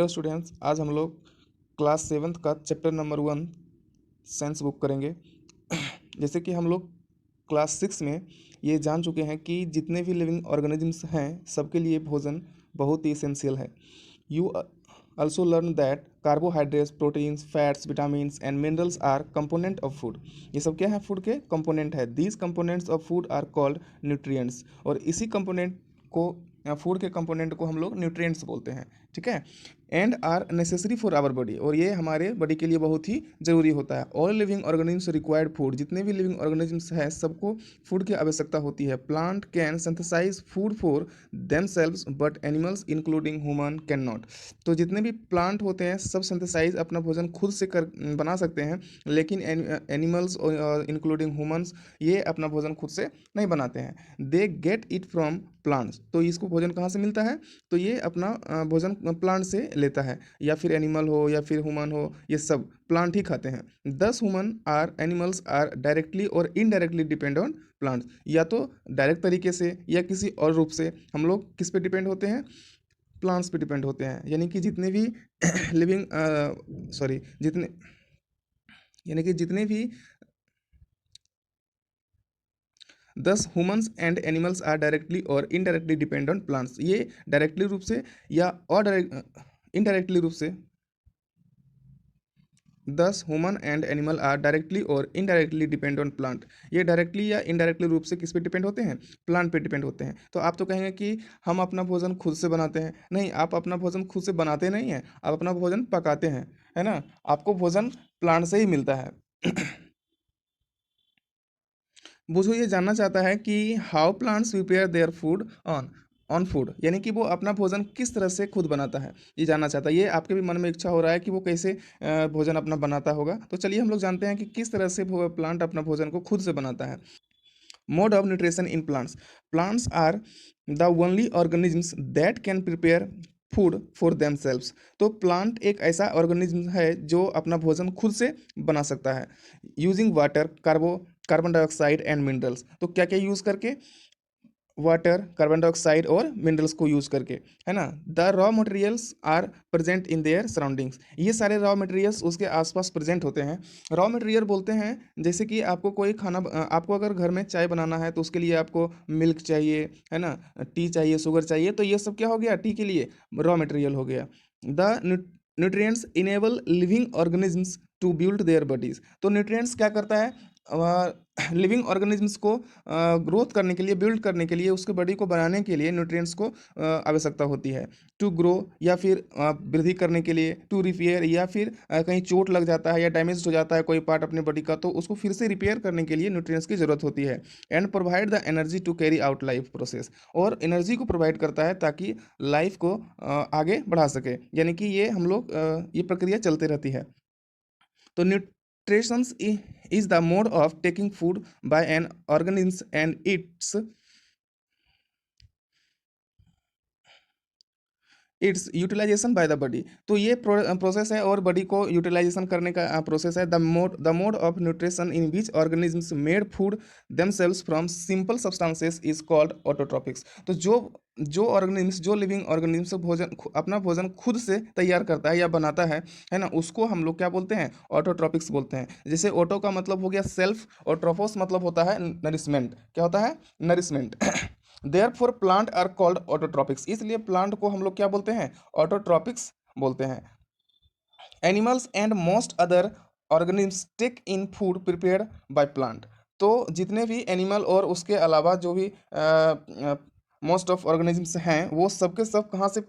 Hello students, आज हम लोग क्लास सेवन्थ का चैप्टर नंबर 1 साइंस बुक करेंगे। जैसे कि हम लोग क्लास 6 में ये जान चुके हैं कि जितने भी लिविंग ऑर्गेनिजम्स हैं सबके लिए भोजन बहुत ही इसेंशियल है। You also learn that carbohydrates, proteins, fats, vitamins and minerals are component of food। ये सब क्या है? फूड के कंपोनेंट है। These components of food are called nutrients। और इसी कंपोनेंट को फूड के कंपोनेंट को हम लोग न्यूट्रिएंट्स बोलते हैं। ठीक है। And are necessary for our body, और ये हमारे बॉडी के लिए बहुत ही ज़रूरी होता है। All living organisms required food, जितने भी लिविंग ऑर्गेनिजम्स हैं सबको फूड की आवश्यकता होती है। Plant can synthesize food for themselves but animals including human can not. तो जितने भी प्लांट होते हैं सब सिंथेसाइज अपना भोजन खुद से कर बना सकते हैं, लेकिन एनिमल्स इंक्लूडिंग ह्यूमंस ये अपना भोजन खुद से नहीं बनाते हैं। They get it from plants. तो इसको भोजन कहाँ से मिलता है? तो ये अपना भोजन प्लांट से लेता है, या फिर एनिमल हो या फिर ह्यूमन हो, ये सब प्लांट ही खाते हैं। Thus human are animals are directly और इनडायरेक्टली डिपेंड ऑन प्लांट्स। या तो डायरेक्ट तरीके से या किसी और रूप से हम लोग किस पे डिपेंड होते हैं? प्लांट्स पे डिपेंड होते हैं। यानी कि जितने भी लिविंग सॉरी जितने यानी कि जितने भी 10 humans and animals are directly और इनडायरेक्टली डिपेंड ऑन प्लांट्स। ये डायरेक्टली रूप से या और इनडायरेक्टली रूप से 10 human and animal are directly और इनडायरेक्टली डिपेंड ऑन प्लांट। ये डायरेक्टली या इनडायरेक्टली रूप से किस पे डिपेंड होते हैं? प्लांट पे डिपेंड होते हैं। तो आप तो कहेंगे कि हम अपना भोजन खुद से बनाते हैं। नहीं, आप अपना भोजन खुद से बनाते नहीं हैं, आप अपना भोजन पकाते हैं, है ना। आपको भोजन प्लांट से ही मिलता है। बुझो ये जानना चाहता है कि how plants prepare their food on on food, यानी कि वो अपना भोजन किस तरह से खुद बनाता है, ये जानना चाहता है। ये आपके भी मन में इच्छा हो रहा है कि वो कैसे भोजन अपना बनाता होगा। तो चलिए हम लोग जानते हैं कि किस तरह से प्लांट अपना भोजन को खुद से बनाता है। Mode of nutrition in plants. Plants are the only organisms that can prepare food for themselves. तो प्लांट एक ऐसा ऑर्गेनिज्म है जो अपना भोजन खुद से बना सकता है, using water, carbon dioxide and minerals. तो क्या क्या यूज़ करके? वाटर, कार्बन डाइऑक्साइड और मिनरल्स को यूज़ करके, है ना। The raw materials are present in their surroundings. ये सारे रॉ मटेरियल्स उसके आसपास प्रेजेंट होते हैं। रॉ मटेरियल बोलते हैं जैसे कि आपको कोई खाना आपको अगर घर में चाय बनाना है तो उसके लिए आपको मिल्क चाहिए, है ना, टी चाहिए, शुगर चाहिए। तो ये सब क्या हो गया? टी के लिए रॉ मटेरियल हो गया। The nutrients enable living organisms to build their bodies. तो न्यूट्रिएंट्स क्या करता है? लिविंग ऑर्गेनिजम्स को ग्रोथ करने के लिए, बिल्ड करने के लिए, उसके बॉडी को बनाने के लिए न्यूट्रिएंट्स को आवश्यकता होती है। टू ग्रो या फिर वृद्धि करने के लिए, टू रिपेयर या फिर कहीं चोट लग जाता है या डैमेज हो जाता है कोई पार्ट अपने बॉडी का, तो उसको फिर से रिपेयर करने के लिए न्यूट्रिएंट्स की ज़रूरत होती है। And provide the energy to carry out life process. और एनर्जी को प्रोवाइड करता है ताकि लाइफ को आगे बढ़ा सके। यानी कि ये हम लोग ये प्रक्रिया चलते रहती है। तो nutrition is the mode of taking food by an organism and its utilization by the body. तो ये प्रोसेस है और बॉडी को यूटिलाइजेशन करने का प्रोसेस है। The mode of nutrition in which organisms made food themselves from simple substances is called autotrophics. तो जो ऑर्गेनिजम्स, जो लिविंग ऑर्गेनिजम्स अपना भोजन खुद से तैयार करता है या बनाता है ना, उसको हम लोग क्या बोलते हैं? ऑटोट्रॉपिक्स बोलते हैं। जैसे ऑटो का मतलब हो गया सेल्फ, और ट्रोफोस मतलब होता है नरिशमेंट। क्या होता है? Nourishment. Therefore plant are called autotrophics. इसलिए प्लांट को हम लोग क्या बोलते हैं? ऑटोट्रॉपिक्स बोलते हैं। Animals and most other organisms take in food prepared by plant. तो जितने भी एनिमल और उसके अलावा जो भी मोस्ट ऑफ ऑर्गेनिजम्स हैं वो सबके सब कहाँ से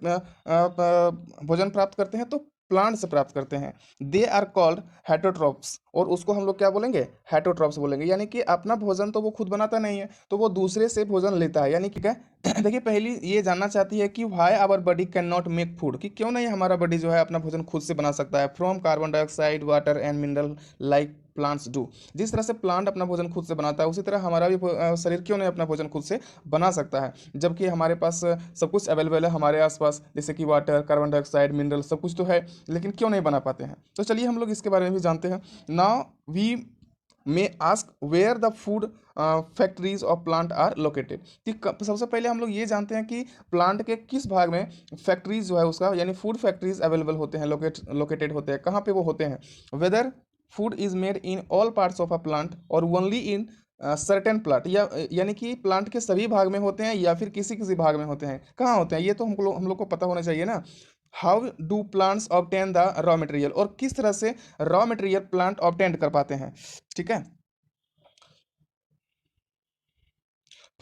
भोजन प्राप्त करते हैं? तो प्लांट से प्राप्त करते हैं। दे आर कॉल्ड हेटरोट्रॉप्स, और उसको हम लोग क्या बोलेंगे? हेटरोट्रॉप्स बोलेंगे। यानी कि अपना भोजन तो वो खुद बनाता नहीं है, तो वो दूसरे से भोजन लेता है। यानी कि क्या? देखिए, पहली ये जानना चाहती है कि why our body can not make food, कि क्यों नहीं हमारा बॉडी जो है अपना भोजन खुद से बना सकता है from carbon dioxide, water and mineral like plants do. जिस तरह से प्लांट अपना भोजन खुद से बनाता है उसी तरह हमारा भी शरीर क्यों नहीं अपना भोजन खुद से बना सकता है, जबकि हमारे पास सब कुछ अवेलेबल है हमारे आसपास, जैसे कि वाटर, कार्बन डाइऑक्साइड, मिनरल, सब कुछ तो है, लेकिन क्यों नहीं बना पाते हैं। तो चलिए हम लोग इसके बारे में भी जानते हैं। Now we may ask where the food factories of plant are located, कि सबसे पहले हम लोग ये जानते हैं कि प्लांट के किस भाग में फैक्ट्रीज जो है उसका यानी फूड फैक्ट्रीज अवेलेबल होते हैं, लोकेटेड होते हैं, कहाँ पे वो होते हैं। Whether food is made in all parts of a plant और ओनली इन सर्टेन प्लांट, या यानी कि प्लांट के सभी भाग में होते हैं या फिर किसी किसी भाग में होते हैं, कहाँ होते हैं, ये तो हम लोग को पता होना चाहिए ना। How do plants obtain the raw material, और किस तरह से रॉ मटेरियल प्लांट ऑब्टेन कर पाते हैं, ठीक है,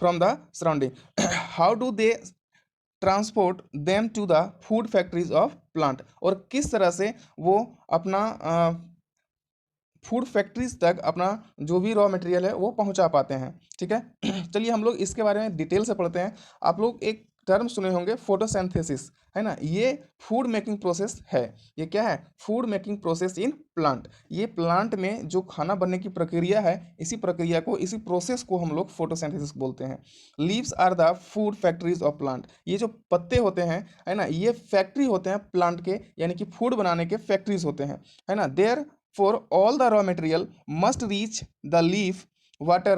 from the surrounding. How do they transport them to the food factories of plant, और किस तरह से वो अपना फूड फैक्ट्रीज तक अपना जो भी रॉ मटेरियल है वो पहुंचा पाते हैं, ठीक है। चलिए हम लोग इसके बारे में डिटेल से पढ़ते हैं। आप लोग एक टर्म सुने होंगे फोटोसिंथेसिस, है ना, ये फूड मेकिंग प्रोसेस है। ये क्या है, food making process in plant. ये प्लांट में जो खाना बनने की प्रक्रिया है, इसी प्रक्रिया को, इसी प्रोसेस को हम लोग फोटोसिंथेसिस बोलते हैं। Leaves are the food factories of plant, ये जो पत्ते होते हैं, है ना, ये फैक्ट्री होते हैं प्लांट के, यानी कि फूड बनाने के फैक्ट्रीज होते हैं, है ना। There for all the raw material must reach the leaf water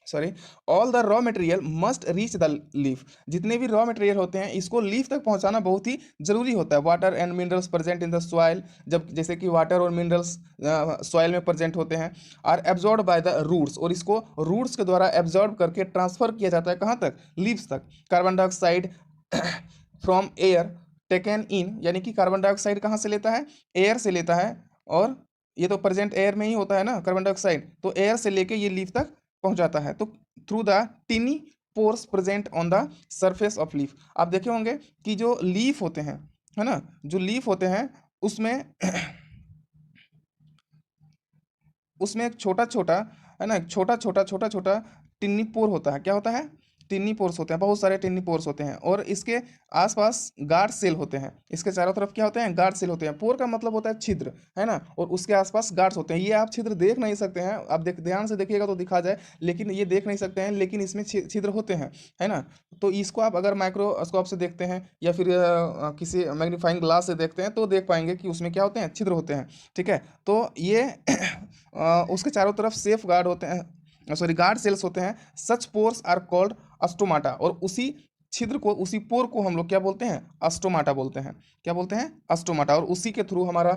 sorry, all the raw material must reach the leaf, जितने भी रॉ मटेरियल होते हैं इसको लीफ तक पहुंचाना बहुत ही जरूरी होता है। Water and minerals present in the soil, जब जैसे कि वाटर और मिनरल्स सॉइल में प्रेजेंट होते हैं, are absorb by the roots, और इसको रूट्स के द्वारा एब्जॉर्ब करके ट्रांसफर किया जाता है कहाँ तक, लीव्स तक। Carbon dioxide from air taken in, यानी कि कार्बन डाइऑक्साइड कहाँ से लेता है, एयर से लेता है, और ये तो प्रेजेंट एयर में ही होता है ना कार्बन डाइऑक्साइड, तो एयर से लेके ये लीफ तक पहुंचाता है। तो through the टिनी pores present on the surface of leaf, आप देखे होंगे कि जो लीफ होते हैं, है ना, जो लीफ होते हैं उसमें उसमें एक छोटा छोटा, है ना, एक छोटा छोटा छोटा छोटा टिन्नी पोर होता है। क्या होता है, टिन्नी पोर्स होते हैं, बहुत सारे टिन्नी पोर्स होते हैं, और इसके आसपास गार्ड सेल होते हैं। इसके चारों तरफ क्या होते हैं, गार्ड सेल होते हैं। पोर का मतलब होता है छिद्र, है ना, और उसके आसपास गार्ड्स होते हैं। ये आप छिद्र देख नहीं सकते हैं, आप ध्यान से देखिएगा तो दिखा जाए, लेकिन ये देख नहीं सकते हैं, लेकिन इसमें छिद्र होते हैं, है ना। तो इसको आप अगर माइक्रोस्कोप से देखते हैं या फिर किसी मैग्नीफाइंग ग्लास से देखते हैं तो देख पाएंगे कि उसमें क्या होते हैं, छिद्र होते हैं, ठीक है। तो ये उसके चारों तरफ सेफ गार्ड होते हैं, सॉरी गार्ड सेल्स होते हैं। सच पोर्स आर कॉल्ड अस्टोमाटा, और उसी छिद्र को, उसी पोर को हम लोग क्या बोलते हैं, अस्टोमाटा बोलते हैं। क्या बोलते हैं, अस्टोमाटा। और उसी के थ्रू हमारा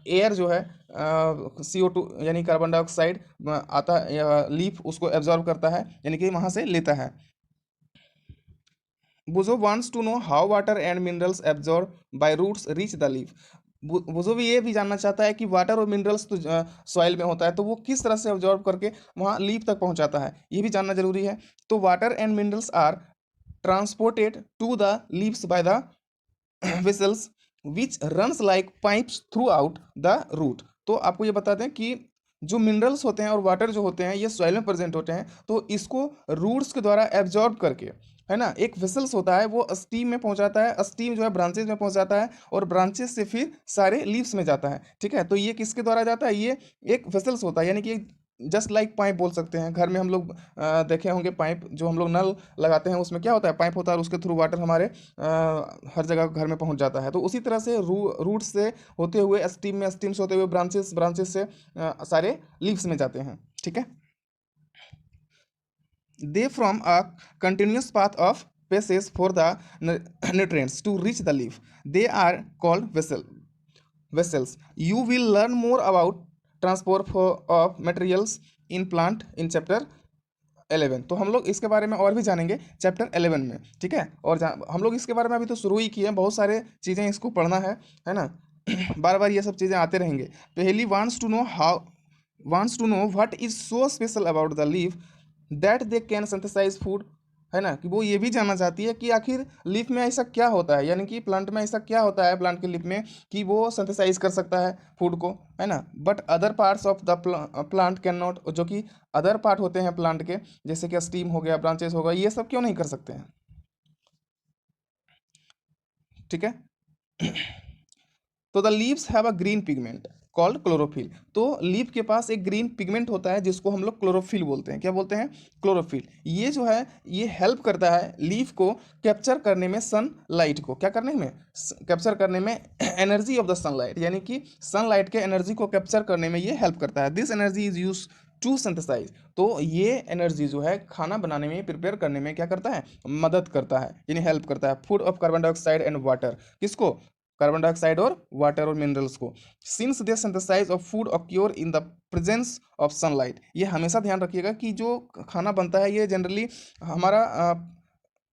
एयर जो है, CO2 यानी कार्बन डाइऑक्साइड आता है, लीफ उसको एब्जॉर्ब करता है, यानी कि वहाँ से लेता है। Boojho wants to know how water and minerals absorb by roots reach the leaf. Boojho भी ये भी जानना चाहता है कि वाटर और मिनरल्स तो सॉइल में होता है, तो वो किस तरह से एब्जॉर्ब करके वहाँ लीफ तक पहुँचाता है, ये भी जानना जरूरी है। तो water and minerals are transported to the leaves by the vessels which runs like pipes throughout the root. तो आपको ये बता दें कि जो मिनरल्स होते हैं और वाटर जो होते हैं ये सॉइल में प्रेजेंट होते हैं, तो इसको रूट्स के द्वारा एब्जॉर्ब करके, है ना, एक वेसल्स होता है वो स्टीम में पहुंचाता है, स्टीम जो है ब्रांचेज में पहुंचाता है, और ब्रांचेज से फिर सारे लीव्स में जाता है, ठीक है। तो ये किसके द्वारा जाता है, ये एक वेसल्स होता है, यानी कि जस्ट लाइक पाइप बोल सकते हैं। घर में हम लोग देखे होंगे पाइप, जो हम लोग नल लगाते हैं उसमें क्या होता है, पाइप होता है, और उसके थ्रू वाटर हमारे हर जगह घर में पहुंच जाता है। तो उसी तरह से रूट से होते हुए स्टीम में, स्टीम से होते हुए ब्रांचेस, ब्रांचेस से सारे लीव्स में जाते हैं, ठीक है। They form a continuous path of passage for the nutrients to reach the leaf. They are called vessels. You will learn more about transport of materials in plant in chapter 11। तो हम लोग इसके बारे में और भी जानेंगे चैप्टर 11 में, ठीक है। और हम लोग इसके बारे में अभी तो शुरू ही किए हैं, बहुत सारे चीज़ें इसको पढ़ना है ना। बार बार ये सब चीज़ें आते रहेंगे। पहली wants to know what is so special about the leaf that they can synthesize food, है ना, कि वो ये भी जानना चाहती है कि आखिर लीफ में ऐसा क्या होता है, यानी कि प्लांट में ऐसा क्या होता है, प्लांट के लीफ में, कि वो सिंथेसाइज कर सकता है फूड को, है ना। But other parts of the plant can not, जो कि अदर पार्ट होते हैं प्लांट के, जैसे कि स्टीम हो गया, ब्रांचेस हो गया, ये सब क्यों नहीं कर सकते हैं, ठीक है। तो the leaves have a green pigment, called chlorophyll. तो लीफ के पास एक ग्रीन पिगमेंट होता है जिसको हम लोग क्लोरोफिल बोलते हैं। क्या बोलते हैं? क्लोरोफिल। ये जो है ये हेल्प करता है लीफ को कैप्चर करने में सनलाइट को, क्या करने में? कैप्चर करने में एनर्जी ऑफ द सनलाइट, यानी कि सनलाइट के एनर्जी को कैप्चर करने में ये हेल्प करता है। This energy is use to synthesize. तो ये एनर्जी जो है खाना बनाने में, प्रिपेयर करने में क्या करता है? मदद करता है, यानी हेल्प करता है। Food of carbon dioxide and water, किसको? कार्बन डाइऑक्साइड और वाटर और मिनरल्स को। Since they synthesize of food occur in the presence of sunlight. ये हमेशा ध्यान रखिएगा कि जो खाना बनता है ये जनरली हमारा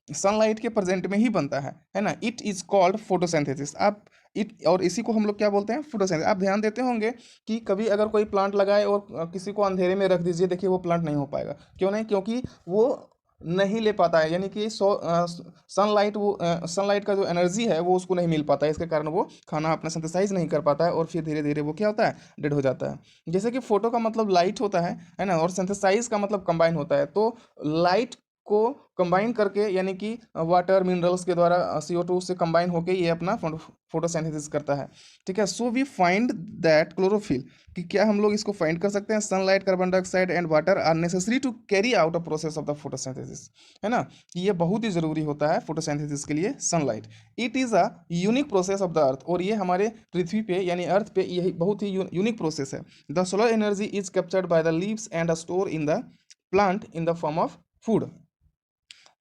सनलाइट के प्रेजेंट में ही बनता है ना। It is called photosynthesis. आप इट, और इसी को हम लोग क्या बोलते हैं? फोटोसिंथेसिस। आप ध्यान देते होंगे कि कभी अगर कोई प्लांट लगाए और किसी को अंधेरे में रख दीजिए, देखिए वो प्लांट नहीं हो पाएगा। क्यों नहीं? क्योंकि वो नहीं ले पाता है, यानी कि सनलाइट, वो सनलाइट का जो एनर्जी है वो उसको नहीं मिल पाता है। इसके कारण वो खाना अपना सिंथेसाइज नहीं कर पाता है और फिर धीरे धीरे वो क्या होता है? डेड हो जाता है। जैसे कि फोटो का मतलब लाइट होता है ना, और सिंथेसाइज का मतलब कंबाइन होता है। तो लाइट को कंबाइन करके, यानी कि वाटर मिनरल्स के द्वारा CO2 से कंबाइन होके ये अपना फोटोसिंथेसिस करता है। ठीक है। So we find that chlorophyll, कि क्या हम लोग इसको फाइंड कर सकते हैं? Sunlight, carbon dioxide and water are necessary to carry out a process of the photosynthesis, है ना। ये बहुत ही जरूरी होता है फोटोसिंथेसिस के लिए, sunlight. It is a unique process of the earth, और ये हमारे पृथ्वी पे यानी अर्थ पे यही बहुत ही यूनिक प्रोसेस है। The solar energy is captured by the leaves and store in the plant in the form of food,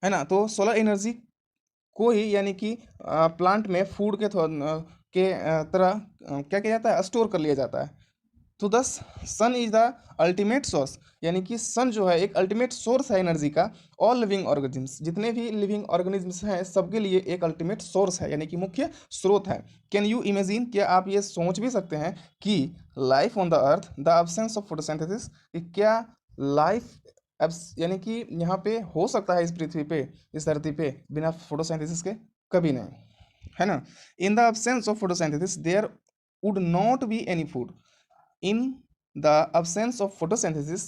है ना। तो सोलर एनर्जी को ही, यानी कि प्लांट में फूड तरह क्या किया जाता है? स्टोर कर लिया जाता है। तो दस सन इज द अल्टीमेट सोर्स, यानी कि सन जो है एक अल्टीमेट सोर्स है एनर्जी का। ऑल लिविंग ऑर्गेनिम्स, जितने भी लिविंग ऑर्गेनिम्स हैं सबके लिए एक अल्टीमेट सोर्स है, यानी कि मुख्य स्रोत है। कैन यू इमेजिन, क्या आप ये सोच भी सकते हैं कि life on the earth the absence of photosynthesis, कि क्या लाइफ यानी कि यहाँ पे हो सकता है इस पृथ्वी पे, इस धरती पे, बिना फोटोसिंथेसिस के? कभी नहीं, है ना। In the absence of photosynthesis there would not be any food. in the absence of photosynthesis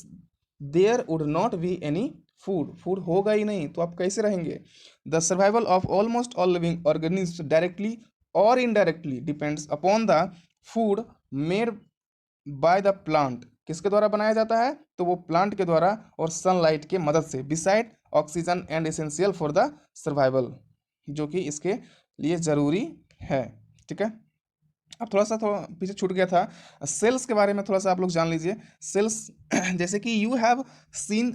there would not be any food होगा ही नहीं, तो आप कैसे रहेंगे? the survival of almost all living organisms directly or indirectly depends upon the food made by the plant। किसके द्वारा बनाया जाता है? तो वो प्लांट के द्वारा और सनलाइट के मदद से। Beside oxygen and essential for the survival, जो कि इसके लिए ज़रूरी है। ठीक है। अब थोड़ा पीछे छूट गया था, सेल्स के बारे में थोड़ा सा आप लोग जान लीजिए। सेल्स जैसे कि you have seen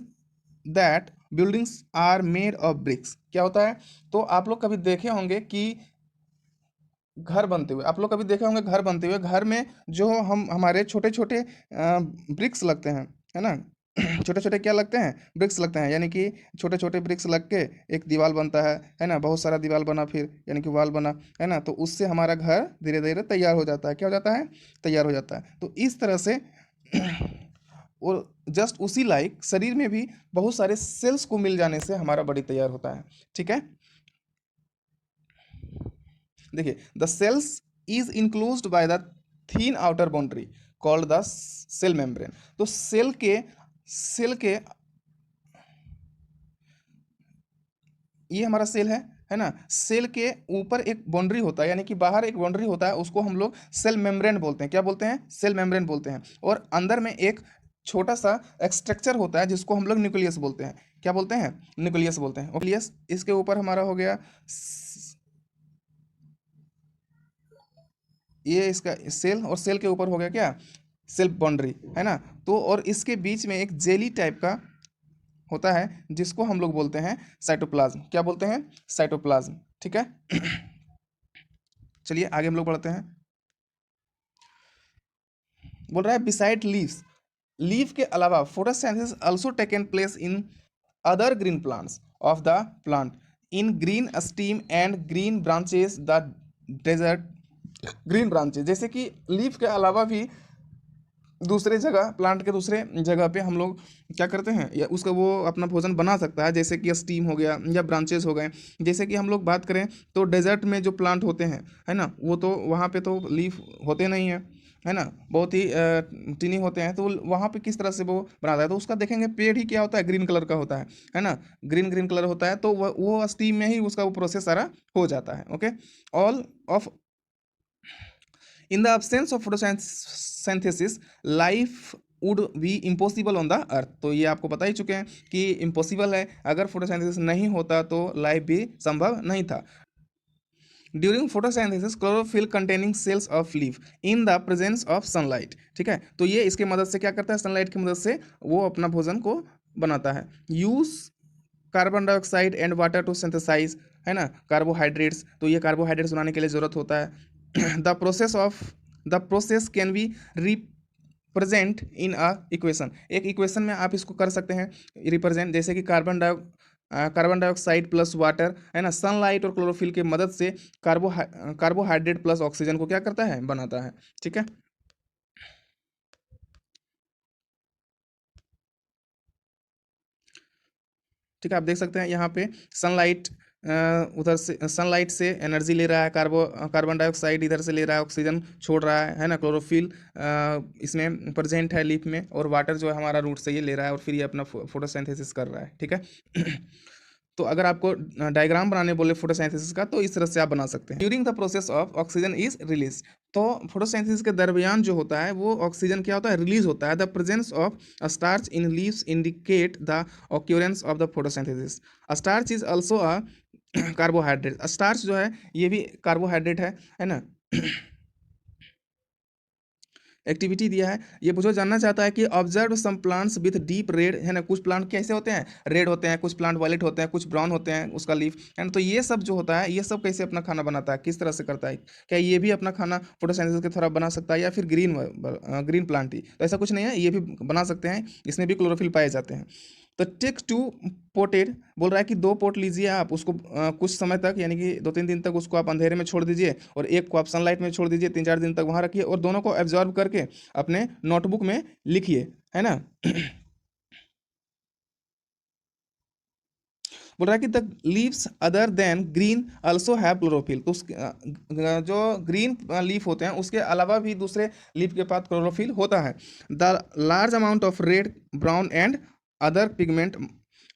that buildings are made of bricks. क्या होता है? तो आप लोग कभी देखे होंगे कि घर बनते हुए, आप लोग कभी देखे होंगे घर बनते हुए, घर में जो हम हमारे छोटे छोटे ब्रिक्स लगते हैं, है ना। छोटे छोटे क्या लगते हैं? ब्रिक्स लगते हैं, यानी कि छोटे छोटे ब्रिक्स लग के एक दीवार बनता है ना। बहुत सारा दीवार बना, फिर यानी कि वाल बना, है ना। तो उससे हमारा घर धीरे धीरे तैयार हो जाता है। क्या हो जाता है? तैयार हो जाता है। तो इस तरह से और जस्ट उसी लाइक शरीर में भी बहुत सारे सेल्स को मिल जाने से हमारा बॉडी तैयार होता है। ठीक है। देखिए, the cells is enclosed by the thin outer boundary called the cell membrane. तो सेल के ये हमारा सेल है ना। सेल के ऊपर एक बाउंड्री होता है, यानी कि बाहर एक बाउंड्री होता है, उसको हम लोग सेल मेम्ब्रेन बोलते हैं। क्या बोलते हैं? सेल मेम्ब्रेन बोलते हैं। और अंदर में एक छोटा सा स्ट्रक्चर होता है जिसको हम लोग न्यूक्लियस बोलते हैं। क्या बोलते हैं? न्यूक्लियस बोलते हैं। न्यूक्लियस, इसके ऊपर हमारा हो गया ये इसका सेल, और सेल के ऊपर हो गया क्या? सेल बाउंड्री, है ना। तो और इसके बीच में एक जेली टाइप का होता है जिसको हम लोग बोलते हैं साइटोप्लाज्म। क्या बोलते हैं? साइटोप्लाज्म। ठीक है। चलिए आगे हम लोग बढ़ते हैं। बोल रहा है बिसाइड लीव्स, लीफ के अलावा photosynthesis also taken place in other green plants of the plant in green stem and green branches the desert green branches. जैसे कि लीफ के अलावा भी दूसरे जगह, प्लांट के दूसरे जगह पे हम लोग क्या करते हैं, या उसका वो अपना भोजन बना सकता है। जैसे कि स्टीम हो गया या ब्रांचेस हो गए। जैसे कि हम लोग बात करें तो डेजर्ट में जो प्लांट होते हैं, है ना, वो तो वहाँ पे तो लीफ होते नहीं हैं, है ना, बहुत ही टिनी होते हैं। तो वहाँ पे किस तरह से वो बनाता है? तो उसका देखेंगे पेड़ ही क्या होता है? ग्रीन कलर का होता है ना। ग्रीन ग्रीन कलर होता है। तो वो स्टीम में ही उसका वो प्रोसेस सारा हो जाता है। Okay. All of in the absence of photosynthesis life would be impossible on the earth. तो ये आपको बता ही चुके हैं कि इम्पॉसिबल है, अगर फोटोसिंथेसिस नहीं होता तो लाइफ भी संभव नहीं था। During photosynthesis chlorophyll containing cells of leaf in the presence of sunlight, ठीक है। तो ये इसके मदद से क्या करता है, सनलाइट की मदद से वो अपना भोजन को बनाता है। Use carbon dioxide and water to synthesize, है ना, कार्बोहाइड्रेट्स। तो ये कार्बोहाइड्रेट्स बनाने के लिए ज़रूरत होता है। The process can be represent in a equation. एक इक्वेशन में आप इसको कर सकते हैं रिप्रेजेंट, जैसे कि कार्बन डाइऑक्साइड प्लस वाटर, है ना, सनलाइट और क्लोरोफिल की मदद से कार्बोहाइड्रेट प्लस ऑक्सीजन को क्या करता है, बनाता है, ठीक है। ठीक है, आप देख सकते हैं यहाँ पे सनलाइट उधर से सनलाइट से एनर्जी ले रहा है, कार्बन डाइऑक्साइड इधर से ले रहा है, ऑक्सीजन छोड़ रहा है ना, क्लोरोफिल इसमें प्रेजेंट है लीफ में, और वाटर जो है हमारा रूट से ये ले रहा है, और फिर ये अपना फोटोसिंथेसिस कर रहा है, ठीक है। तो अगर आपको डायग्राम बनाने बोले फोटोसिंथेसिस का, तो इस तरह से आप बना सकते हैं। During the process of oxygen is release. तो फोटोसिंथेसिस के दरमियान जो होता है वो ऑक्सीजन क्या होता है, रिलीज होता है। The presence of starch in leaves indicate the occurrence of the photosynthesis. Starch is also a carbohydrate. Starch जो है ये भी कार्बोहाइड्रेट है ना। एक्टिविटी दिया है, ये मुझे जानना चाहता है कि observe some plants with deep red, है ना, कुछ प्लांट कैसे होते हैं, रेड होते हैं, कुछ प्लांट वायलेट होते हैं, कुछ ब्राउन होते हैं उसका लीफ, है ना। तो ये सब जो होता है, ये सब कैसे अपना खाना बनाता है, किस तरह से करता है, क्या ये भी अपना खाना फोटोसिंथेसिस के थोड़ा बना सकता है, या फिर ग्रीन प्लांट ही, तो ऐसा कुछ नहीं है, ये भी बना सकते हैं, इसमें भी क्लोरोफिल पाए जाते हैं। तो टेक टू पोटेड बोल रहा है कि 2 पोट लीजिए आप, उसको कुछ समय तक, यानी कि 2-3 दिन तक उसको आप अंधेरे में छोड़ दीजिए, और एक को आप सनलाइट में छोड़ दीजिए, 3-4 दिन तक वहाँ रखिए, और दोनों को एब्जॉर्ब करके अपने नोटबुक में लिखिए, है ना। बोल रहा है कि the leaves other than green also have chlorophyll. तो जो ग्रीन लीफ होते हैं उसके अलावा भी दूसरे लीफ के पास क्लोरोफिल होता है। The large amount of red, brown and other pigment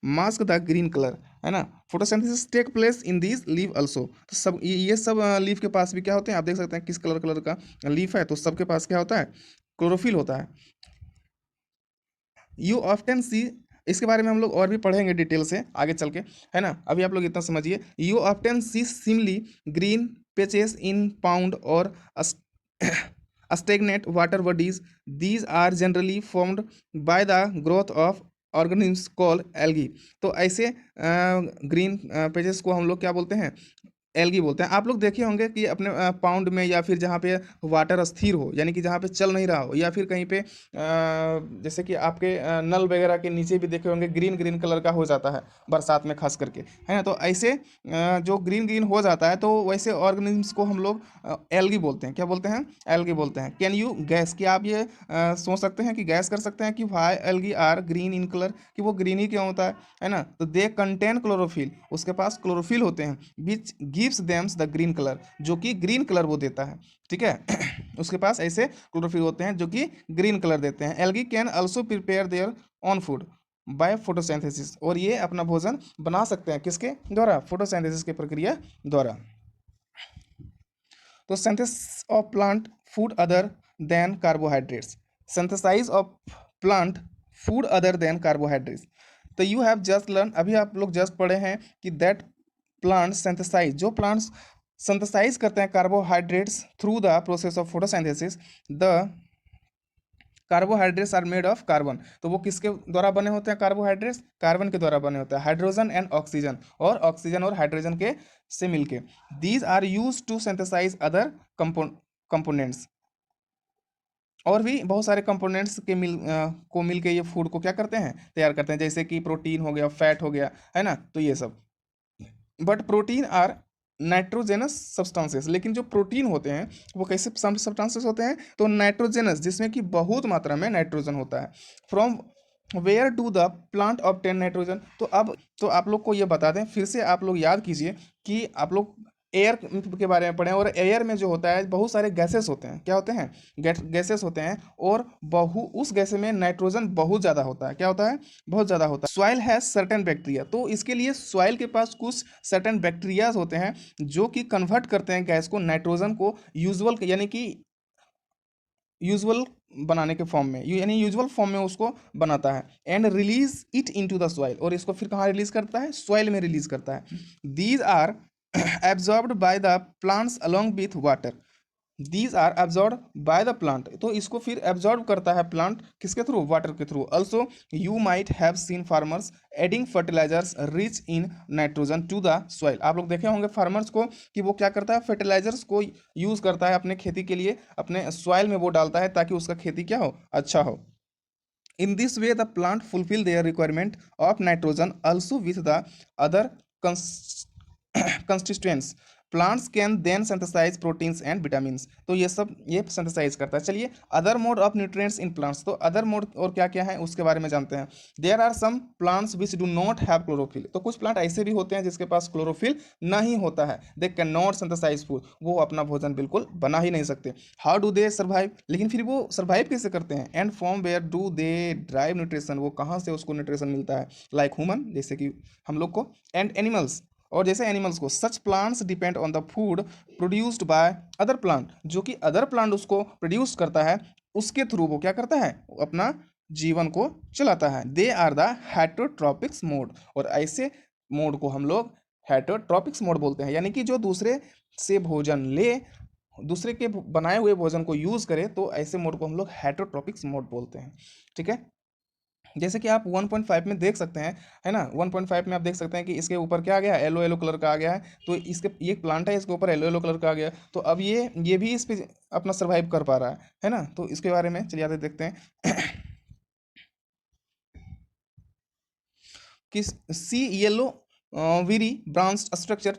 mask the green colour, है ना। Photosynthesis take place in this leave also. तो सब ये सब लीफ के पास भी क्या होते हैं, आप देख सकते हैं किस कलर का लीफ है, तो सबके पास क्या होता है, क्लोरोफिल होता है। यू ऑफ्टन सी, इसके बारे में हम लोग और भी पढ़ेंगे डिटेल से आगे चल के, है ना। अभी आप लोग इतना समझिए, यू ऑफ्टन सी सिमली ग्रीन पेचेस इन पाउंड और stagnant water bodies. These are generally formed by the growth of organisms called algae. तो ऐसे ग्रीन पेजेस को हम लोग क्या बोलते हैं, एल्गी बोलते हैं। आप लोग देखे होंगे कि अपने पाउंड में, या फिर जहाँ पे वाटर स्थिर हो, यानी कि जहाँ पे चल नहीं रहा हो, या फिर कहीं पे जैसे कि आपके नल वगैरह के नीचे भी देखे होंगे ग्रीन ग्रीन कलर का हो जाता है बरसात में खास करके, है ना। तो ऐसे जो ग्रीन ग्रीन हो जाता है, तो वैसे ऑर्गेनिम्स को हम लोग एल्गी बोलते हैं। क्या बोलते हैं, एल्गी बोलते हैं। कैन यू गैस, कि आप ये सोच सकते हैं कि गैस कर सकते हैं कि why algae are green in colour, कि वो ग्रीन ही क्यों होता है ना। तो दे कंटेन क्लोरोफिल, उसके पास क्लोरोफिल होते हैं, which gives thems the green colour, जो कि ग्रीन कलर वो देता है, ठीक है। उसके पास ऐसे क्लोरोफिल होते हैं जो कि ग्रीन कलर देते हैं। Algae can also prepare their on food by photosynthesis, और ये अपना भोजन बना सकते हैं किसके द्वारा, फोटोसिंथेसिस की प्रक्रिया द्वारा। तो synthesis of plant food other than carbohydrates, synthesize of plant food other than carbohydrates. तो यू हैव जस्ट लर्न, अभी आप लोग जस्ट पढ़े हैं कि दैट प्लांट सिंथेसाइज, जो प्लांट्स सिंथेसाइज करते हैं carbohydrates through the process of photosynthesis, the carbohydrates are made of carbon. तो वो किसके द्वारा बने होते हैं, कार्बोहाइड्रेट्स कार्बन के द्वारा बने होते हैं, हाइड्रोजन एंड ऑक्सीजन, और ऑक्सीजन और हाइड्रोजन के से मिलके। These are use to synthesize other components, और भी बहुत सारे कंपोनेंट्स के को मिल के ये फूड को क्या करते हैं, तैयार करते हैं, जैसे कि प्रोटीन हो गया, फैट हो गया, है ना। तो ये सब, but protein are nitrogenous substances. लेकिन जो प्रोटीन होते हैं वो कैसे सब्सटेंसेस होते हैं, तो नाइट्रोजेनस, जिसमें कि बहुत मात्रा में नाइट्रोजन होता है। From where do the plant obtain nitrogen. तो अब तो आप लोग को ये बता दें, फिर से आप लोग याद कीजिए कि आप लोग एयर के बारे में पढ़ें, और एयर में जो होता है बहुत सारे गैसेस होते हैं, क्या होते हैं, गैसेस होते हैं, और उस गैस में नाइट्रोजन बहुत ज़्यादा होता है, क्या होता है, बहुत ज़्यादा होता है। सॉइल हैज सर्टेन बैक्टीरिया, तो इसके लिए सॉइल के पास कुछ सर्टेन बैक्टीरियाज होते हैं जो कि कन्वर्ट करते हैं गैस को, नाइट्रोजन को यूजुअल, यानी कि यूजुअल बनाने के फॉर्म में, यानी यूजुअल फॉर्म में उसको बनाता है, and release it into the soil, और इसको फिर कहाँ रिलीज करता है, सॉइल में रिलीज करता है। These are absorbed by the plants along with water, these are absorb by the plant, तो इसको फिर एब्जॉर्ब करता है प्लांट किसके थ्रू, वाटर के through. Also you might have seen farmers adding fertilizers rich in nitrogen to the soil, आप लोग देखे होंगे फार्मर्स को कि वो क्या करता है, फर्टिलाइजर्स को यूज करता है अपने खेती के लिए, अपने सॉइल में वो डालता है ताकि उसका खेती क्या हो, अच्छा हो। In this way, the plant fulfill their requirement of nitrogen also with the other cons- constituents. Plants can then synthesize proteins and vitamins. तो ये सब ये synthesize करता है। चलिए other mode of nutrients in plants, तो other mode और क्या क्या है उसके बारे में जानते हैं। There are some plants which do not have chlorophyll, तो कुछ प्लांट ऐसे भी होते हैं जिसके पास क्लोरोफिल नहीं होता है। They cannot synthesize food, वो अपना भोजन बिल्कुल बना ही नहीं सकते। हाउ डू दे सर्वाइव, लेकिन फिर वो सर्वाइव कैसे करते हैं, and from where do they derive nutrition, वो कहाँ से उसको न्यूट्रिशन मिलता है, लाइक ह्यूमन जैसे कि हम लोग को, एंड एनिमल्स, और जैसे एनिमल्स को। सच plants depend on the food produced by other plant, जो कि अदर प्लांट उसको प्रोड्यूस करता है, उसके थ्रू वो क्या करता है, अपना जीवन को चलाता है। दे आर द हेटरोट्रॉपिक्स मोड, और ऐसे मोड को हम लोग हेटरोट्रॉपिक्स मोड बोलते हैं, यानी कि जो दूसरे से भोजन ले, दूसरे के बनाए हुए भोजन को यूज करें, तो ऐसे मोड को हम लोग हेटरोट्रॉपिक्स मोड बोलते हैं। ठीक है, जैसे कि आप 1.5 में देख सकते हैं, है ना, 1.5 में आप देख सकते हैं कि इसके ऊपर क्या आ गया, येलो येलो कलर का आ गया है, तो इसके ये प्लांट है, इसके ऊपर येलो येलो कलर का आ गया, तो अब ये भी इस पे अपना सर्वाइव कर पा रहा है ना। तो इसके बारे में चलिए आगे देखते हैं कि see yellow very branched structure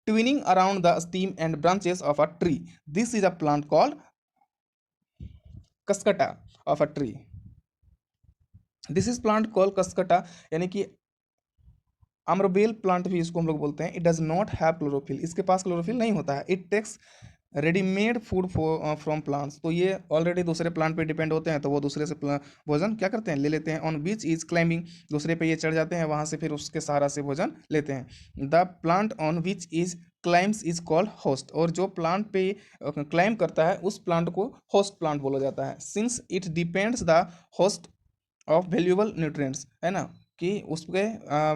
twining around the stem and branches of a tree. This is a plant called kaskata of a tree. This is plant called kaskata, यानी कि अम्रबेल प्लांट भी इसको हम लोग बोलते हैं। It does not have chlorophyll, इसके पास क्लोरोफिल नहीं होता है। It takes readymade food from plants, तो ये ऑलरेडी दूसरे प्लांट पे डिपेंड होते हैं, तो वो दूसरे से भोजन क्या करते हैं, ले लेते हैं। ऑन विच इज क्लाइंबिंग, दूसरे पे ये चढ़ जाते हैं, वहाँ से फिर उसके सहारा से भोजन लेते हैं। The plant on which is climbs is called host, और जो प्लांट पे क्लाइम करता है उस प्लांट को होस्ट प्लांट बोला जाता है। Since it depends the host of valuable nutrients, है ना, कि उसके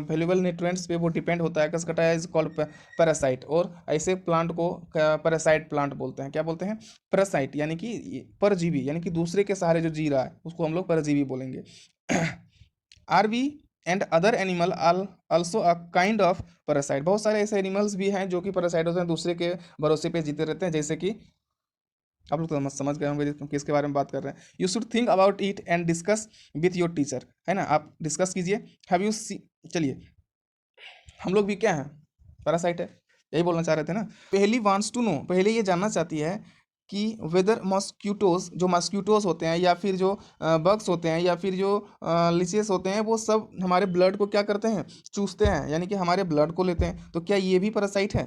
वैल्यूएबल न्यूट्रिएंट्स पे वो डिपेंड होता है। कसकटा इज कॉल्ड पैरासाइट, और ऐसे प्लांट को पैरासाइट प्लांट बोलते हैं। क्या बोलते हैं, पैरासाइट, यानी कि परजीवी, यानी कि दूसरे के सहारे जो जी रहा है उसको हम लोग परजीवी बोलेंगे। Are we and other animal also a kind of parasite, बहुत सारे ऐसे एनिमल्स भी हैं जो कि पैरासाइट होते हैं, दूसरे के भरोसे पे जीते रहते हैं, जैसे कि आप लोग तो समझ गए होंगे किसके बारे में बात कर रहे हैं। You should think about it and discuss with your teacher, है ना, आप डिस्कस कीजिए। हैव यू सी, चलिए हम लोग भी क्या है, पैरासाइट है, यही बोलना चाह रहे थे ना। पहली वांट्स टू नो, पहले ये जानना चाहती है कि वेदर मॉस्क्यूटोज, जो मॉस्क्यूटोज होते हैं या फिर जो बग्स होते हैं या फिर जो लिचेस होते हैं, वो सब हमारे ब्लड को क्या करते हैं, चूसते हैं, यानी कि हमारे ब्लड को लेते हैं, तो क्या ये भी पैरासाइट है।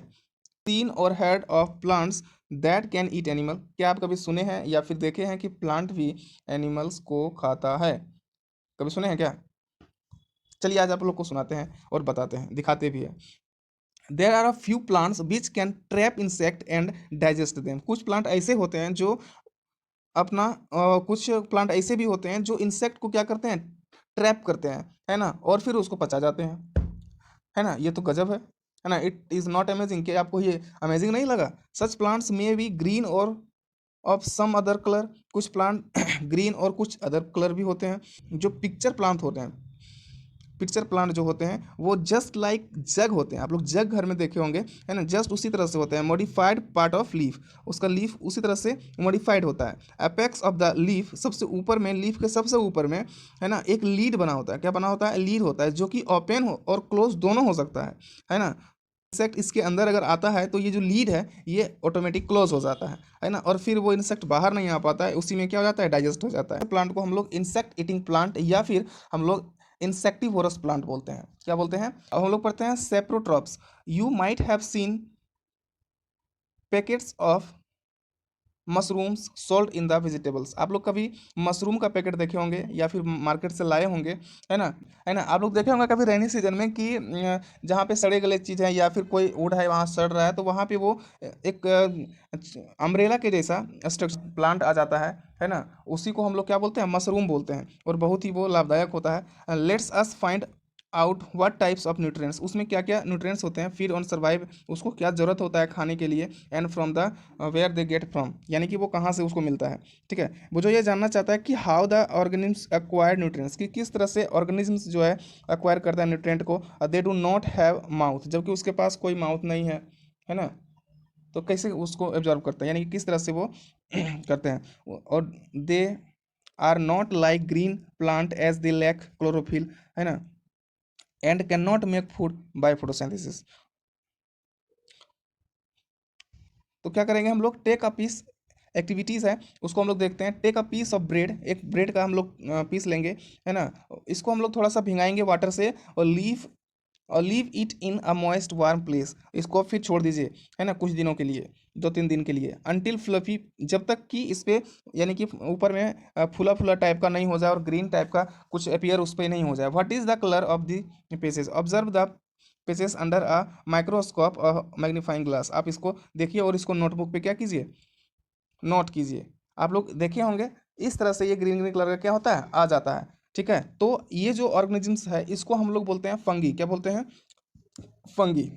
सीन और head of plants that can eat animal, क्या आप कभी सुने हैं या फिर देखे हैं कि प्लांट भी एनिमल्स को खाता है, कभी सुने हैं क्या। चलिए आज आप लोग को सुनाते हैं और बताते हैं, दिखाते भी हैं। There are a few plants which can trap insect and digest them, कुछ प्लांट ऐसे होते हैं जो अपना कुछ प्लांट ऐसे भी होते हैं जो इंसेक्ट को क्या करते हैं, ट्रैप करते हैं, है ना, और फिर उसको पचा जाते हैं, है ना। ये तो गजब है ना। इट इज़ नॉट अमेजिंग, कि आपको ये अमेजिंग नहीं लगा। सच प्लांट्स में बी ग्रीन और ऑफ सम अदर कलर, कुछ प्लांट ग्रीन और कुछ अदर कलर भी होते हैं। जो पिक्चर प्लांट होते हैं, पिक्चर प्लांट जो होते हैं वो जस्ट लाइक जग होते हैं, आप लोग जग घर में देखे होंगे, है ना, जस्ट उसी तरह से होते हैं। मॉडिफाइड पार्ट ऑफ लीफ, उसका लीफ उसी तरह से मॉडिफाइड होता है। अपेक्स ऑफ द लीफ, सबसे ऊपर में, लीफ के सबसे ऊपर में, है ना, एक लीड बना होता है। क्या बना होता है, लीड होता है, जो कि ओपन हो और क्लोज दोनों हो सकता है ना। इंसेक्ट इसके अंदर अगर आता है तो ये जो लीड है ये ऑटोमेटिक क्लोज हो जाता है ना, और फिर वो इंसेक्ट बाहर नहीं आ पाता है, उसी में क्या हो जाता है, डाइजेस्ट हो जाता है। प्लांट को हम लोग इंसेक्ट ईटिंग प्लांट या फिर हम लोग इंसेक्टिवोरस प्लांट बोलते हैं। क्या बोलते हैं, अब हम लोग पढ़ते हैं saprotrophs. You might have scene packets of mushrooms sold in the vegetables. आप लोग कभी मशरूम का पैकेट देखे होंगे या फिर मार्केट से लाए होंगे, है ना? है ना? आप लोग देखे होंगे कभी रेनी सीजन में कि जहाँ पे सड़े गले चीज़ है या फिर कोई वुड है वहाँ सड़ रहा है, तो वहाँ पे वो एक अम्ब्रेला के जैसा स्ट्रक्चर प्लांट आ जाता है ना? उसी को हम लोग क्या बोलते हैं, मशरूम बोलते हैं, और बहुत ही वो लाभदायक होता है। Let's us find out what types of nutrients, उसमें क्या क्या न्यूट्रिएंट्स होते हैं, फीड ऑन सर्वाइव, उसको क्या ज़रूरत होता है खाने के लिए, and from the where they get from, यानी कि वो कहाँ से उसको मिलता है। ठीक है, वो जो ये जानना चाहता है कि how the organisms acquire nutrients, कि किस तरह से ऑर्गेनिज्म्स जो है एक्वायर करता है न्यूट्रिएंट को। They do not have mouth, जबकि उसके पास कोई माउथ नहीं है ना? तो कैसे उसको एब्जॉर्व करते हैं, यानी कि किस तरह से वो करते हैं। और they are not like green plant as they lack chlorophyll, है ना, and can not make food by photosynthesis. तो क्या करेंगे हम लोग, टेक अ पीस, एक्टिविटीज़ है उसको हम लोग देखते हैं। Take a piece of bread, एक ब्रेड का हम लोग पीस लेंगे, है ना, इसको हम लोग थोड़ा सा भिंगाएंगे वाटर से, और leave it in a moist warm place, इसको फिर छोड़ दीजिए, है ना, कुछ दिनों के लिए, 2-3 दिन के लिए, अनटिल फ्लफी, जब तक कि इस पे यानी कि ऊपर में फूला फूला टाइप का नहीं हो जाए और ग्रीन टाइप का कुछ अपीयर उस पर नहीं हो जाए। What is the colour of the pieces, observe the pieces under a microscope और मैग्नीफाइंग ग्लास। आप इसको देखिए और इसको नोटबुक पे क्या कीजिए, नोट कीजिए। आप लोग देखे होंगे इस तरह से ये ग्रीन ग्रीन कलर का क्या होता है, आ जाता है। ठीक है, तो ये जो ऑर्गेनिजम्स है इसको हम लोग बोलते हैं फंगी, क्या बोलते हैं, fungi.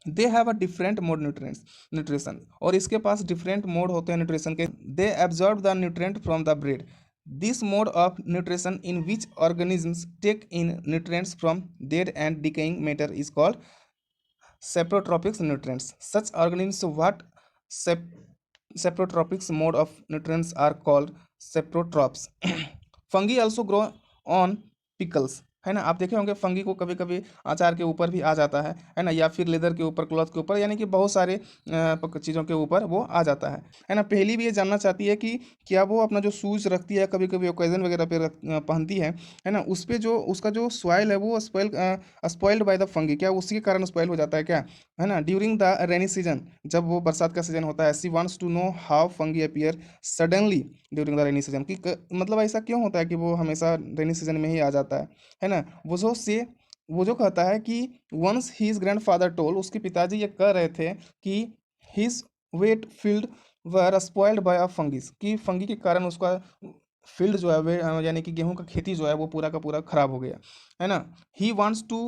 They have a different mode nutrients, nutrition, और इसके पास डिफरेंट मोड होते हैं न्यूट्रिशन के। They absorb the nutrient from the bread, this mode of nutrition in which organisms take in nutrients from dead and decaying matter is called saprotropic nutrients. Such organisms what saprotropic mode of nutrients are called saprotrophs. Fungi also grow on pickles, है ना? आप देखे होंगे fungi को कभी कभी अचार के ऊपर भी आ जाता है ना, या फिर लेदर के ऊपर, क्लॉथ के ऊपर, यानी कि बहुत सारे चीज़ों के ऊपर वो आ जाता है ना। पहली भी ये जानना चाहती है कि क्या वो अपना जो शूज रखती है, कभी कभी ओकेजन वगैरह पे पहनती है ना, उस पे जो उसका जो सॉइल है वो स्पॉइल्ड बाय द फंगी, क्या उसी के कारण स्पॉइल हो जाता है क्या, है ना? ड्यूरिंग द रेनी सीजन, जब वो बरसात का सीजन होता है, she wants to know how fungi appear suddenly during the rainy season, कि मतलब ऐसा क्यों होता है कि वो हमेशा रेनी सीजन में ही आ जाता है ना? वो जो कहता है कि वंस हीज ग्रैंडफादर टोल, उसके पिताजी ये कह रहे थे कि his wheat field were spoiled by a fungus, कि फंगी के कारण उसका फील्ड जो है वे यानी कि गेहूं का खेती जो है वो पूरा का पूरा खराब हो गया, है ना। He wants to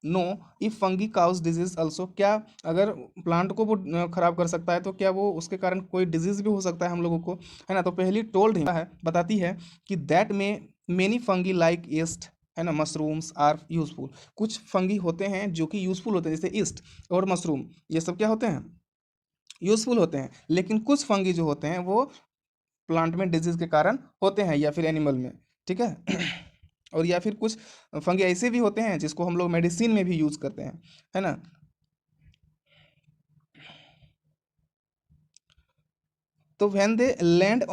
know if fungi cause disease also, क्या अगर प्लांट को वो खराब कर सकता है तो क्या वो उसके कारण कोई डिजीज भी हो सकता है हम लोगों को, है ना। तो पहली टोल्ड है, बताती है कि दैट में मेनी फंगी लाइक ईस्ट, है ना, मशरूम्स आर यूजफुल, कुछ फंगी होते हैं जो कि यूजफुल होते हैं, जैसे ईस्ट और मशरूम, ये सब क्या होते हैं, यूजफुल होते हैं। लेकिन कुछ फंगी जो होते हैं वो प्लांट में डिजीज के कारण होते हैं या फिर एनिमल में, ठीक है। और या फिर कुछ फंगी ऐसे भी होते हैं जिसको हम लोग मेडिसिन में भी यूज करते हैं, है ना। तो when they land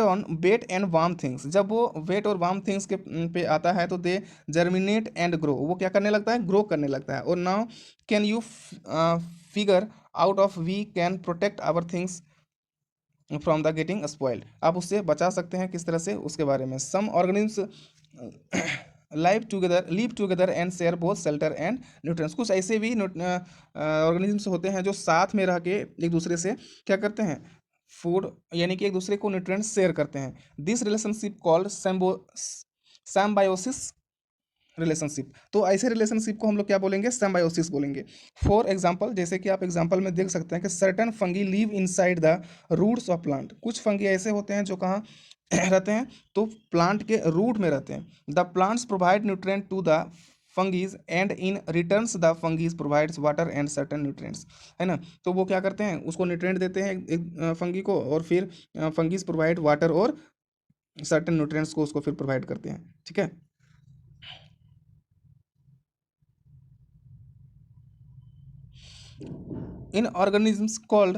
on wet and warm things, जब वो वेट और वार्म थिंग्स के पे आता है तो दे जर्मिनेट एंड ग्रो, वो क्या करने लगता है, ग्रो करने लगता है। और now can you figure out of we can protect our things from the getting spoiled, आप उससे बचा सकते हैं किस तरह से, उसके बारे में। Some organisms live together and share both shelter and nutrients, कुछ ऐसे भी ऑर्गेनिजम्स होते हैं जो साथ में रह के एक दूसरे से क्या करते हैं, फूड यानी कि एक दूसरे को न्यूट्रिएंट्स शेयर करते हैं। दिस रिलेशनशिप कॉल्ड सैम्बायोसिस रिलेशनशिप, तो ऐसे रिलेशनशिप को हम लोग क्या बोलेंगे, सिम्बायोसिस बोलेंगे। फॉर एग्जांपल, जैसे कि आप एग्जांपल में देख सकते हैं कि certain fungi live inside the roots of plant, कुछ फंगी ऐसे होते हैं जो कहाँ रहते हैं, तो प्लांट के रूट में रहते हैं। The plants provide nutrient to the fungi and in returns the fungi provides water and certain nutrients, है ना। तो वो क्या करते हैं, उसको न्यूट्रिएंट देते हैं एक फंगी को, और फिर फंगीज प्रोवाइड वाटर और सर्टेन न्यूट्रिएंट्स को उसको फिर प्रोवाइड करते हैं, ठीक है। इन ऑर्गेनिजम्स कॉल्ड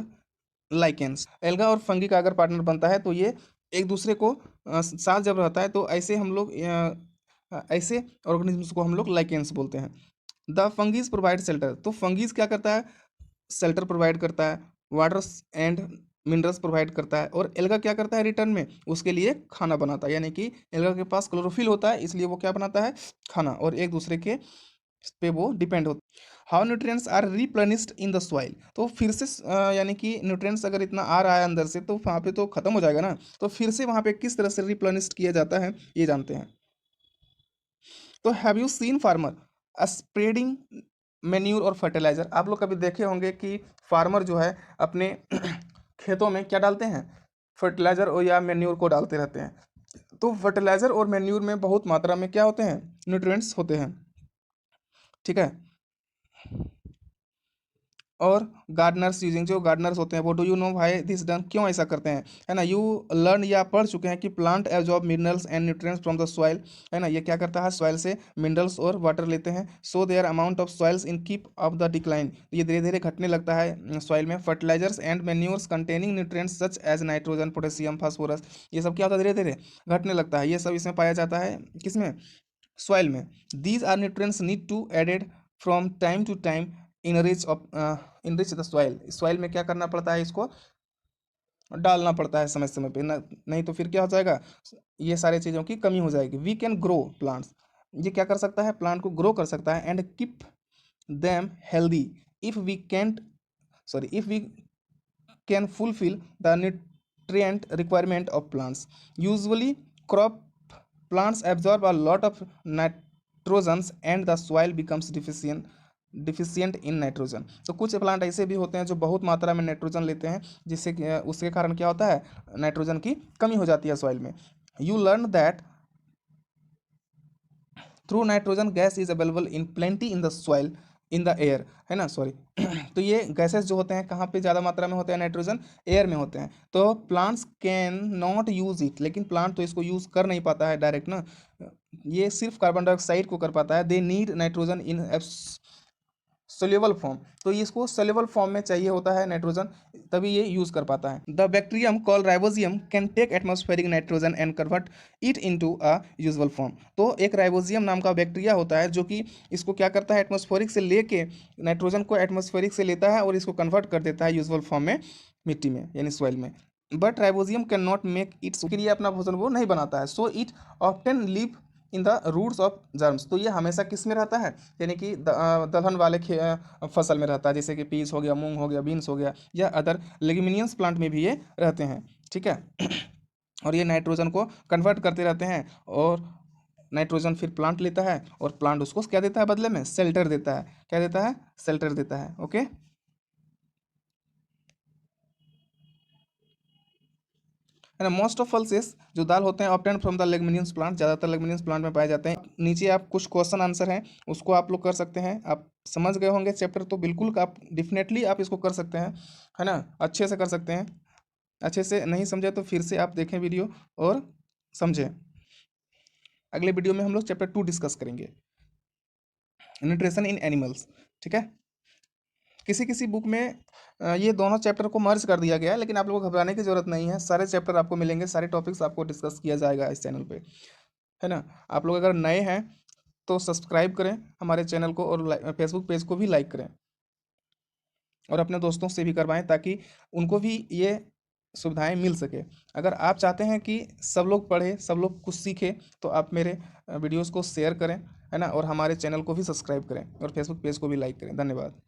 लाइकेंस, एल्गा और फंगी का अगर पार्टनर बनता है तो ये एक दूसरे को साथ जब रहता है तो ऐसे हम लोग ऐसे ऑर्गेनिजम्स को हम लोग लाइकेंस बोलते हैं। द फंगीज प्रोवाइड शेल्टर, तो फंगीज क्या करता है, शेल्टर प्रोवाइड करता है, वाटर एंड मिनरल्स प्रोवाइड करता है, और एल्गा क्या करता है रिटर्न में, उसके लिए खाना बनाता है। यानी कि एल्गा के पास क्लोरोफिल होता है, इसलिए वो क्या बनाता है, खाना, और एक दूसरे के पे वो डिपेंड होता है। How nutrients are replenished in the soil, तो फिर से यानी कि न्यूट्रिएंट्स अगर इतना आ रहा है अंदर से तो वहाँ पे तो खत्म हो जाएगा ना, तो फिर से वहाँ पे किस तरह से रिप्लेनिस्ड किया जाता है ये जानते हैं। तो have you seen farmer spreading manure और फर्टिलाइजर, आप लोग कभी देखे होंगे कि फार्मर जो है अपने खेतों में क्या डालते हैं, फर्टिलाइजर और या मेन्यूर को डालते रहते हैं। तो फर्टिलाइजर और मेन्यूर में बहुत मात्रा में क्या होते हैं, न्यूट्रिएंट्स होते हैं, ठीक है। और गार्डनर्स यूजिंग, जो गार्डनर्स होते हैं वो, डू यू नो भाई दिस डन, क्यों ऐसा करते हैं, है ना। यू लर्न या पढ़ चुके हैं कि plant absorb minerals and nutrients from the soil, है ना, ये क्या करता है, सॉइल से मिनरल्स और वाटर लेते हैं, so their amount of soils in keep of the decline, ये धीरे धीरे घटने लगता है सॉइल में। Fertilisers and manures containing nutrients such as nitrogen, potassium, phosphorus, ये सब क्या होता है, धीरे धीरे घटने लगता है, ये सब इसमें पाया जाता है, किसमें, सॉइल में। These are nutrients need to added from time to time enrich the soil, soil में क्या करना पड़ता है, इसको डालना पड़ता है समय समय पे ना, नहीं तो फिर क्या हो जाएगा, ये सारी चीज़ों की कमी हो जाएगी। वी कैन ग्रो प्लांट्स, ये क्या कर सकता है, प्लांट को ग्रो कर सकता है, and keep them healthy if we can't sorry if we can fulfill the nutrient requirement of plants. Usually, crop plants absorb a lot of nitrogens and the soil becomes deficient in nitrogen. तो कुछ plant ऐसे भी होते हैं जो बहुत मात्रा में नाइट्रोजन लेते हैं, जिससे उसके कारण क्या होता है, नाइट्रोजन की कमी हो जाती है सॉइल में। You learn that through nitrogen gas is available in plenty in the soil in the air, है ना, सॉरी तो ये गैसेस जो होते हैं कहाँ पे ज़्यादा मात्रा में होते हैं, नाइट्रोजन एयर में होते हैं। तो plants can not use it, लेकिन प्लांट तो इसको यूज़ कर नहीं पाता है डायरेक्ट ना, ये सिर्फ कार्बन डाइऑक्साइड को कर पाता है। They need nitrogen in soluble form, तो ये इसको सोल्यूबल फॉर्म में चाहिए होता है नाइट्रोजन, तभी ये यूज कर पाता है। The bacterium call rhizobium can take atmospheric nitrogen and convert it into a usual form, तो एक राइबोजियम नाम का बैक्टीरिया होता है जो कि इसको क्या करता है, एटमॉस्फेरिक से लेके नाइट्रोजन को एटमॉस्फेरिक से लेता है और इसको कन्वर्ट कर देता है यूजुअल फॉर्म में, मिट्टी में यानी सॉइल में। But rhizobium can not make its, के लिए अपना भोजन वो नहीं बनाता है, so it often live in the roots of germs, तो ये हमेशा किस में रहता है, यानी कि दलहन वाले फसल में रहता है, जैसे कि पीस हो गया, मूंग हो गया, बीन्स हो गया, या अदर लेग्यूमिनियस प्लांट में भी ये रहते हैं, ठीक है। और ये नाइट्रोजन को कन्वर्ट करते रहते हैं, और नाइट्रोजन फिर प्लांट लेता है, और प्लांट उसको क्या देता है बदले में, शेल्टर देता है, क्या देता है, शेल्टर देता है, ओके। है ना, मोस्ट ऑफ पल्सेस जो दाल होते हैं ऑप्टेन फ्रॉम द लेग्मिनियंस प्लांट, ज़्यादातर लेग्मिनियंस प्लांट में पाए जाते हैं। नीचे आप कुछ क्वेश्चन आंसर हैं उसको आप लोग कर सकते हैं, आप समझ गए होंगे चैप्टर, तो बिल्कुल आप डेफिनेटली आप इसको कर सकते हैं, है ना, अच्छे से कर सकते हैं। अच्छे से नहीं समझे तो फिर से आप देखें वीडियो और समझें। अगले वीडियो में हम लोग चैप्टर 2 डिस्कस करेंगे, न्यूट्रिशन इन एनिमल्स, ठीक है। किसी किसी बुक में ये दोनों चैप्टर को मर्ज कर दिया गया है, लेकिन आप लोगों को घबराने की जरूरत नहीं है, सारे चैप्टर आपको मिलेंगे, सारे टॉपिक्स आपको डिस्कस किया जाएगा इस चैनल पे, है ना। आप लोग अगर नए हैं तो सब्सक्राइब करें हमारे चैनल को, और फेसबुक पेज को भी लाइक करें, और अपने दोस्तों से भी करवाएं ताकि उनको भी ये सुविधाएं मिल सके। अगर आप चाहते हैं कि सब लोग पढ़ें, सब लोग कुछ सीखें, तो आप मेरे वीडियोस को शेयर करें, है ना, और हमारे चैनल को भी सब्सक्राइब करें, और फेसबुक पेज को भी लाइक करें। धन्यवाद।